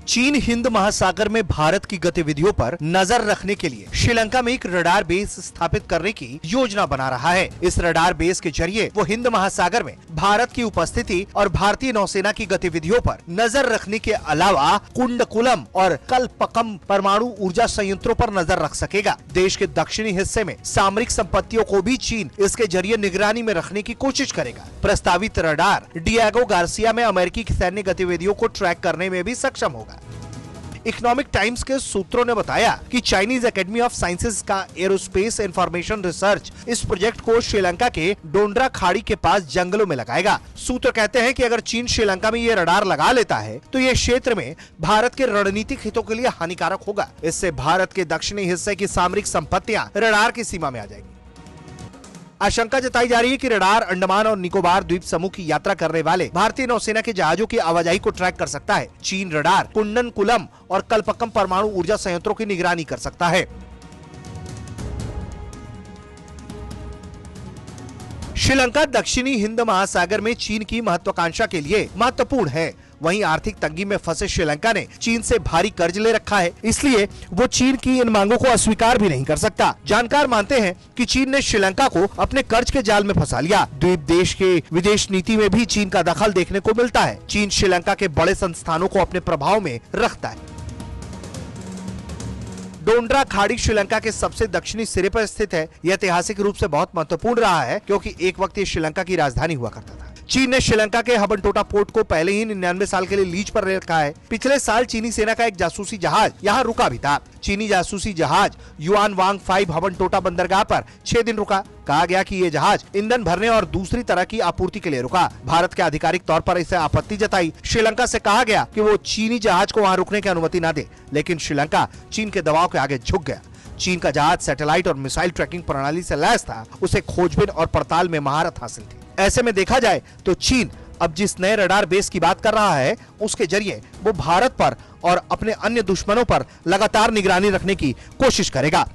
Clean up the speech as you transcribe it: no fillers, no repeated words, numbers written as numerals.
चीन हिंद महासागर में भारत की गतिविधियों पर नजर रखने के लिए श्रीलंका में एक रडार बेस स्थापित करने की योजना बना रहा है। इस रडार बेस के जरिए वो हिंद महासागर में भारत की उपस्थिति और भारतीय नौसेना की गतिविधियों पर नजर रखने के अलावा कुंडकुलम और कलपक्कम परमाणु ऊर्जा संयंत्रों पर नजर रख सकेगा। देश के दक्षिणी हिस्से में सामरिक संपत्तियों को भी चीन इसके जरिए निगरानी में रखने की कोशिश करेगा। प्रस्तावित रडार डिएगो गार्सिया में अमेरिकी सैन्य गतिविधियों को ट्रैक करने में भी सक्षम होगा। इकोनॉमिक टाइम्स के सूत्रों ने बताया कि चाइनीज एकेडमी ऑफ साइंसेज का एरोस्पेस इंफॉर्मेशन रिसर्च इस प्रोजेक्ट को श्रीलंका के डोंड्रा खाड़ी के पास जंगलों में लगाएगा। सूत्र कहते हैं कि अगर चीन श्रीलंका में ये रडार लगा लेता है तो ये क्षेत्र में भारत के रणनीतिक हितों के लिए हानिकारक होगा। इससे भारत के दक्षिणी हिस्से की सामरिक संपत्तियां रडार की सीमा में आ जाएगी। आशंका जताई जा रही है कि रडार अंडमान और निकोबार द्वीप समूह की यात्रा करने वाले भारतीय नौसेना के जहाजों की आवाजाही को ट्रैक कर सकता है। चीन रडार कुंडनकुलम और कलपक्कम परमाणु ऊर्जा संयंत्रों की निगरानी कर सकता है। श्रीलंका दक्षिणी हिंद महासागर में चीन की महत्वाकांक्षा के लिए महत्वपूर्ण है। वहीं आर्थिक तंगी में फंसे श्रीलंका ने चीन से भारी कर्ज ले रखा है, इसलिए वो चीन की इन मांगों को अस्वीकार भी नहीं कर सकता। जानकार मानते हैं कि चीन ने श्रीलंका को अपने कर्ज के जाल में फंसा लिया। द्वीप देश के विदेश नीति में भी चीन का दखल देखने को मिलता है। चीन श्रीलंका के बड़े संस्थानों को अपने प्रभाव में रखता है। डोंड्रा खाड़ी श्रीलंका के सबसे दक्षिणी सिरे पर स्थित है। यह ऐतिहासिक रूप से बहुत महत्वपूर्ण रहा है क्योंकि एक वक्त ये श्रीलंका की राजधानी हुआ करता था। चीन ने श्रीलंका के हबनटोटा पोर्ट को पहले ही 99 साल के लिए लीज पर रखा है। पिछले साल चीनी सेना का एक जासूसी जहाज यहाँ रुका भी था। चीनी जासूसी जहाज युआन वांग 5 हबनटोटा बंदरगाह पर 6 दिन रुका। कहा गया कि ये जहाज ईंधन भरने और दूसरी तरह की आपूर्ति के लिए रुका। भारत के आधिकारिक तौर पर इसे आपत्ति जताई। श्रीलंका से कहा गया कि वो चीनी जहाज को वहाँ रुकने की अनुमति न दे, लेकिन श्रीलंका चीन के दबाव के आगे झुक गया। चीन का जहाज सैटेलाइट और मिसाइल ट्रैकिंग प्रणाली से लैस था। उसे खोजबीन और पड़ताल में महारत हासिल थी। ऐसे में देखा जाए तो चीन अब जिस नए रडार बेस की बात कर रहा है उसके जरिए वो भारत पर और अपने अन्य दुश्मनों पर लगातार निगरानी रखने की कोशिश करेगा।